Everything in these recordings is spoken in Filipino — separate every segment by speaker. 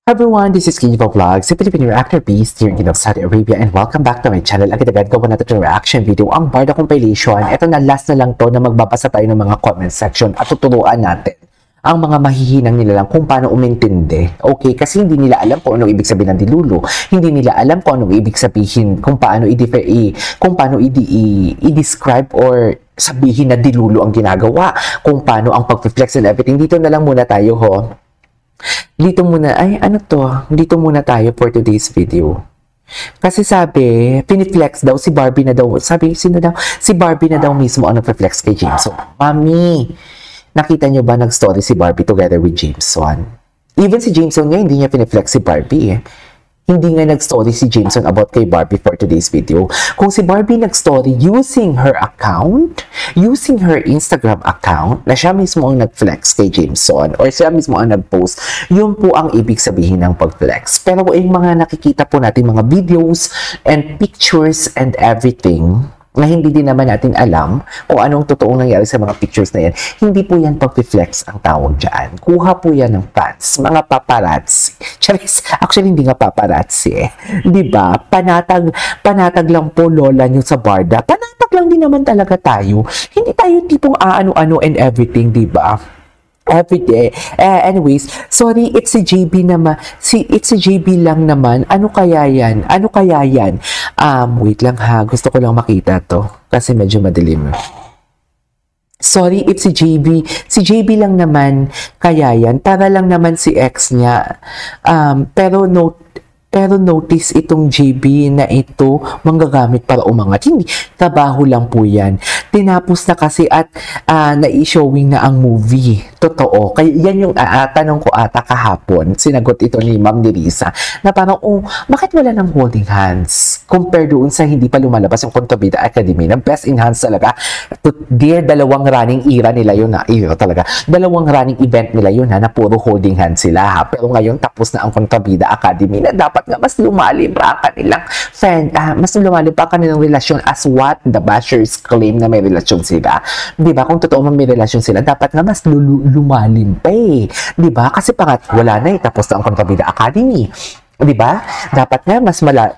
Speaker 1: Everyone, this is Kiva Vlogs, si Filipino reactor beast here in Saudi Arabia, and welcome back to my channel. Agad-agad gawa natin itong reaction video, ang Barda compilation. Ito na, last na lang to na magbabasa tayo ng mga comment section at tuturuan natin ang mga mahihinang nila lang kung paano umintindi. Okay, kasi hindi nila alam kung ano ibig sabihin ng dilulo. Hindi nila alam kung ano ibig sabihin, kung paano i-describe or sabihin na dilulo ang ginagawa, kung paano ang pag-flex and everything. Dito na lang muna tayo, ho. Dito muna tayo for today's video. Kasi sabi, piniflex daw si Barbie na daw. Sabi, sino daw? Si Barbie na daw mismo ang nagpa-flex kay Jameson. Mami, nakita nyo ba nag-story si Barbie together with Jameson? Even si Jameson nga, hindi niya piniflex si Barbie. Hindi nga nag-story si Jameson about kay Barbie for today's video. Kung si Barbie nag-story using her account, using her Instagram account, na siya mismo ang nag-flex kay Jameson, or siya mismo ang nag-post, yun po ang ibig sabihin ng pag-flex. Pero yung mga nakikita po natin, mga videos and pictures and everything, na hindi din naman natin alam kung anong totoong nangyari sa mga pictures na yan, hindi po yan pag-flex ang tawag dyan. Kuha po yan ng fans, mga paparazzi. Charis, actually hindi nga paparazzi eh. Diba? Panatag lang po lola nyo sa Barda. Panatag lang din naman talaga tayo. Hindi tayo tipong ano-ano and everything, diba? Everyday. Anyways, sorry, it's si JB naman. It's si JB lang naman. Ano kaya yan? Wait lang ha. Gusto ko lang makita to. Kasi medyo madilim. Sorry, it's si JB. Si JB lang naman kaya yan. Para lang naman si ex niya. Pero notice itong JB na ito manggagamit para umangat. Hindi, trabaho lang po yan. Tinapos na kasi at na-showing na ang movie. Totoo. Kaya yan yung tanong ko ata kahapon. Sinagot ito ni Ma'am Nerissa na parang, bakit wala ng holding hands? Compare doon sa hindi pa lumalabas yung Contabida Academy na best in hands talaga. Dear, dalawang running era nila yun na. Talaga. Dalawang running event nila yun na puro holding hands sila ha. Pero ngayon tapos na ang Contabida Academy na dapat nga mas lumalim pa ang kanilang mas lumalim pa ang kanilang relasyon as what the bashers claim na may relasyon sila. Diba? Kung totoo man may relasyon sila, dapat nga mas lumalim pa eh. Diba? Kasi pangat, wala na eh. Tapos na ang Contabida Academy. Diba? Dapat nga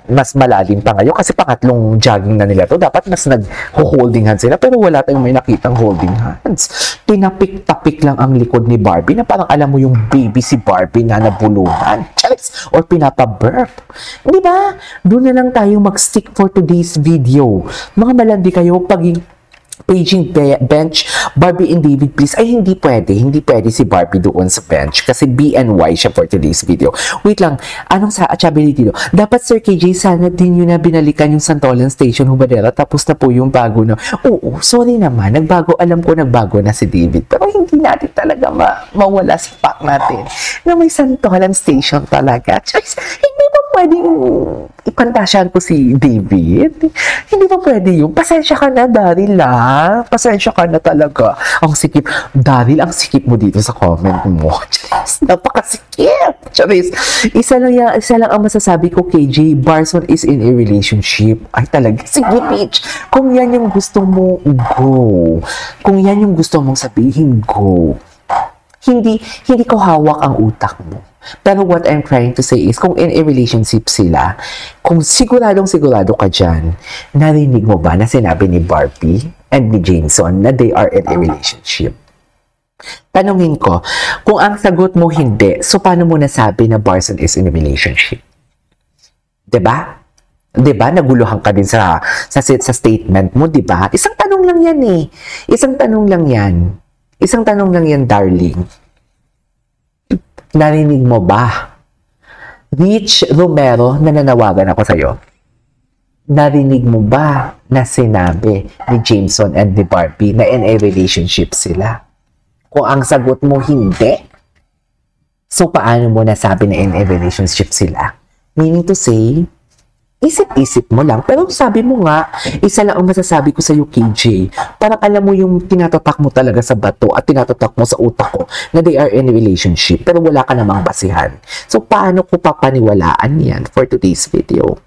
Speaker 1: mas malalim pa ngayon kasi pangatlong jogging na nila to. Dapat mas nag-holding hands sila pero wala tayong may nakitang holding hands. Tinapik-tapik lang ang likod ni Barbie na parang alam mo yung baby si Barbie na nabulunan. Charis! Or pinapa-burp. Diba? Doon na lang tayo mag-stick for today's video. Mga malandi kayo paging bench, Barbie and David please. Ay, hindi pwede si Barbie doon sa bench kasi BNY siya for today's video. Wait lang, anong sa achability do? Dapat Sir KJ, sana din yun na binalikan yung Santolan Station Hubadera tapos na po yung bago na. Oo, sorry naman, alam ko nagbago na si David pero hindi natin talaga mawala sa fact natin na may Santolan Station talaga. Hindi ba pwedeng ipantasyan ko si David? Hindi ba pwede yun? Pasensya ka na, Daryl Pasensya ka na talaga. Ang sikip. Daryl, ang sikip mo dito sa comment mo. Charis, napakasikip. Charis. Isa lang ang masasabi ko, KJ. Barson is in a relationship. Ay talaga. Sige, Peach. Kung yan yung gusto mo, go. Kung yan yung gusto mong sabihin, go. Hindi ko hawak ang utak mo. Pero what I'm trying to say is, kung in a relationship sila, kung siguro ka dyan, narinig mo ba na sinabi ni Barbie and ni Jameson na they are in a relationship? Tanungin ko, kung ang sagot mo hindi, so paano mo nasabi na Barson is in a relationship? Diba? Naguluhan ka din sa statement mo, diba? Isang tanong lang yan, darling. Narinig mo ba? Rich Romero, nananawagan ako sa'yo. Narinig mo ba na sinabi ni Jameson and ni Barbie na in a relationship sila? Kung ang sagot mo hindi, so paano mo nasabi na in a relationship sila? Meaning to say, isip-isip mo lang. Pero sabi mo nga, isa lang ang masasabi ko sa iyo, KJ. Parang alam mo yung tinatatak mo talaga sa bato at tinatatak mo sa utak ko na they are in a relationship pero wala ka namang basihan. So, paano ko papaniwalaan yan for today's video?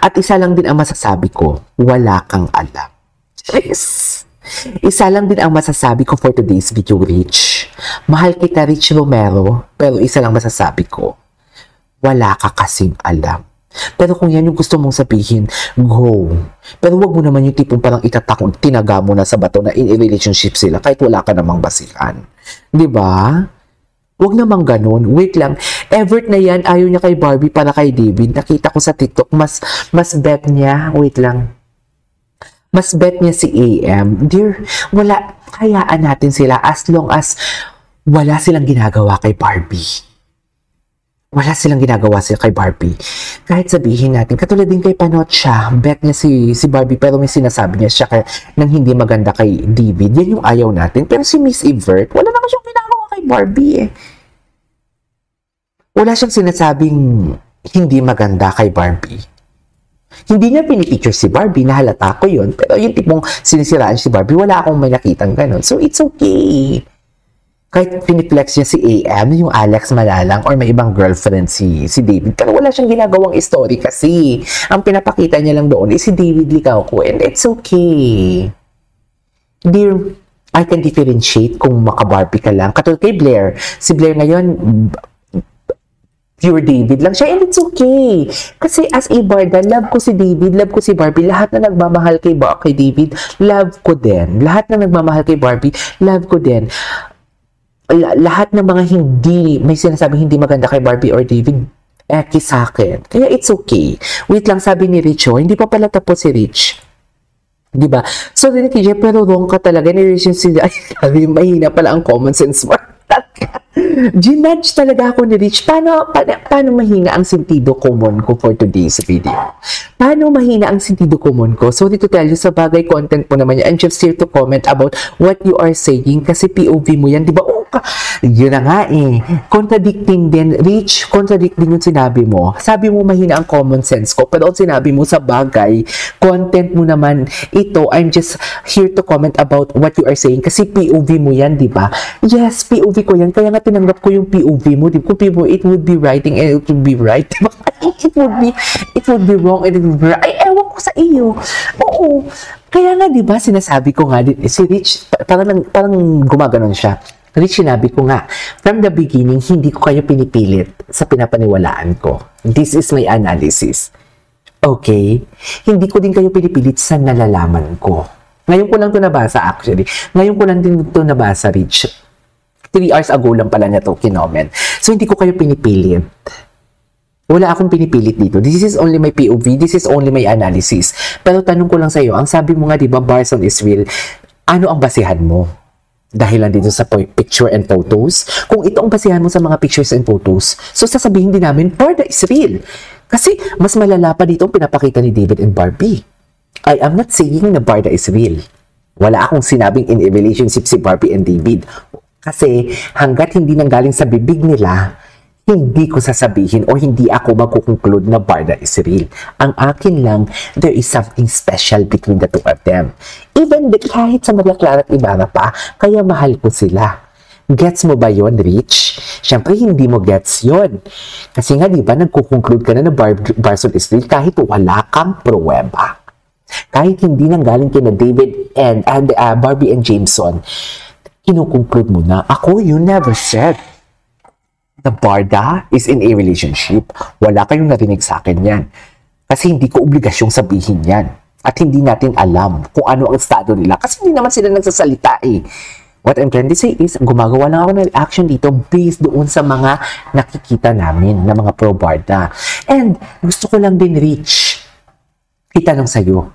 Speaker 1: At isa lang din ang masasabi ko, wala kang alam. Yes. Isa lang din ang masasabi ko for today's video, Rich. Mahal kita, Rich Romero, pero isa lang masasabi ko, wala ka kasing alam. Pero kung yan yung gusto mong sabihin, go. Pero wag mo naman yung tipong parang itatakong tinaga mo na sa bato na in a relationship sila kahit wala ka namang basihan. Diba? Wag namang ganun. Wait lang. Evert na yan, ayaw niya kay Barbie para kay David. Nakita ko sa TikTok, mas bet niya. Wait lang. Mas bet niya si AM. Dear, wala, hayaan natin sila as long as wala silang ginagawa kay Barbie. Wala silang ginagawa sila kay Barbie. Kahit sabihin natin, katulad din kay Panot siya, bet niya si Barbie, pero may sinasabi niya siya nang hindi maganda kay David. Yan yung ayaw natin. Pero si Miss Evert, wala naman siyang ginagawa kay Barbie eh. Wala siyang sinasabing hindi maganda kay Barbie. Hindi niya pinipicture si Barbie, nahalata ko yun. Pero yung tipong sinisiraan si Barbie, wala akong may nakitang ganun. So, it's okay. Kahit piniflex niya si AM, yung Alex Malalang, or may ibang girlfriend si David. Pero wala siyang ginagawang story kasi. Ang pinapakita niya lang doon is si David Licauco. And it's okay. Dear, I can differentiate kung maka-Barbie ka lang. Katulad kay Blair. Si Blair ngayon, pure David lang siya, and it's okay. Kasi as a barda, love ko si David, love ko si Barbie. Lahat na nagmamahal kay David, love ko din. Lahat na nagmamahal kay Barbie, love ko din. Lahat ng mga may sinasabing hindi maganda kay Barbie or David, sa akin. Kaya it's okay. Wait lang, sabi ni Rich, hindi pa pala tapos si Rich. Diba? So, din kay Jeff, pero wrong ka talaga. Ni Rich ay, sabi, mahina pala ang common sense mo. Ginudge talaga ako ni Rich. Paano mahina ang sentido common ko for today's video? Paano mahina ang sentido common ko? Sorry to tell you, sa bagay content mo naman yan. I'm just here to comment about what you are saying kasi POV mo yan. Diba? Yun na nga eh. Contradicting din. Rich, contradicting yung sinabi mo. Sabi mo mahina ang common sense ko. Pero ang sinabi mo sa bagay, content mo naman ito. I'm just here to comment about what you are saying kasi POV mo yan, diba? Yes, POV ko yan. Kaya nga tinanggap ko yung POV mo. Kung POV, it would be writing and it would be right. It would be wrong and it would be right. Ay, ewan ko sa iyo. Oo. Kaya nga, diba, sinasabi ko nga din, si Rich, parang gumaganon siya. Rich, sinabi ko nga, from the beginning, hindi ko kayo pinipilit sa pinapaniwalaan ko. This is my analysis. Okay? Hindi ko din kayo pinipilit sa nalalaman ko. Ngayon ko lang ito nabasa actually. Ngayon ko lang din ito nabasa, Rich. 3 hours ago lang pala niya ito kinoment. So, hindi ko kayo pinipilit. Wala akong pinipilit dito. This is only my POV. This is only my analysis. Pero tanong ko lang sa iyo, ang sabi mo nga, di ba, bars on is real. Ano ang basihan mo? Dahil lang dito sa picture and photos. Kung ito ang basihan mo sa mga pictures and photos, so sasabihin din namin, Barda is real. Kasi mas malala pa dito ang pinapakita ni David and Barbie. I am not saying na Barda is real. Wala akong sinabing in a relationship si Barbie and David. Kasi hanggat hindi nanggaling sa bibig nila, hindi ko sasabihin o hindi ako magkukonclude na Barda is real. Ang akin lang, there is something special between the two of them. Even kahit sa Maria Clara at Ibarra pa, kaya mahal ko sila. Gets mo ba yon, Rich? Siyempre, hindi mo gets yon. Kasi nga, di ba, nagkukonclude ka na Barson is real kahit wala kang pruweba. Kahit hindi nanggaling kina David and Barbie and Jameson, kinukonclude mo na, ako, you never said the Barda is in a relationship. Wala kayong narinig sa akin yan. Kasi hindi ko obligasyong sabihin yan. At hindi natin alam kung ano ang estado nila. Kasi hindi naman sila nagsasalita eh. What I'm trying to say is, gumagawa lang ako ng reaction dito based doon sa mga nakikita namin na mga pro-Barda. And gusto ko lang din, Rich, itanong sa'yo,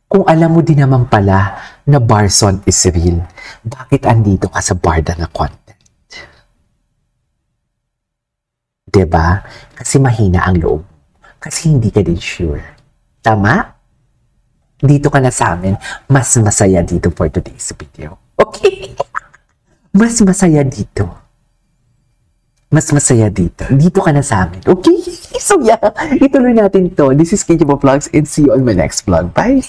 Speaker 1: kung alam mo din naman pala na Barson is real, bakit andito ka sa Barda na content? Diba? Kasi mahina ang loob. Kasi hindi ka din sure. Tama? Dito ka na sa amin. Mas masaya dito for today's video. Okay? Mas masaya dito. Mas masaya dito. Dito ka na sa amin. Okay? So yeah, ituloy natin to. This is KJ Vlogs and see you on my next vlog. Bye!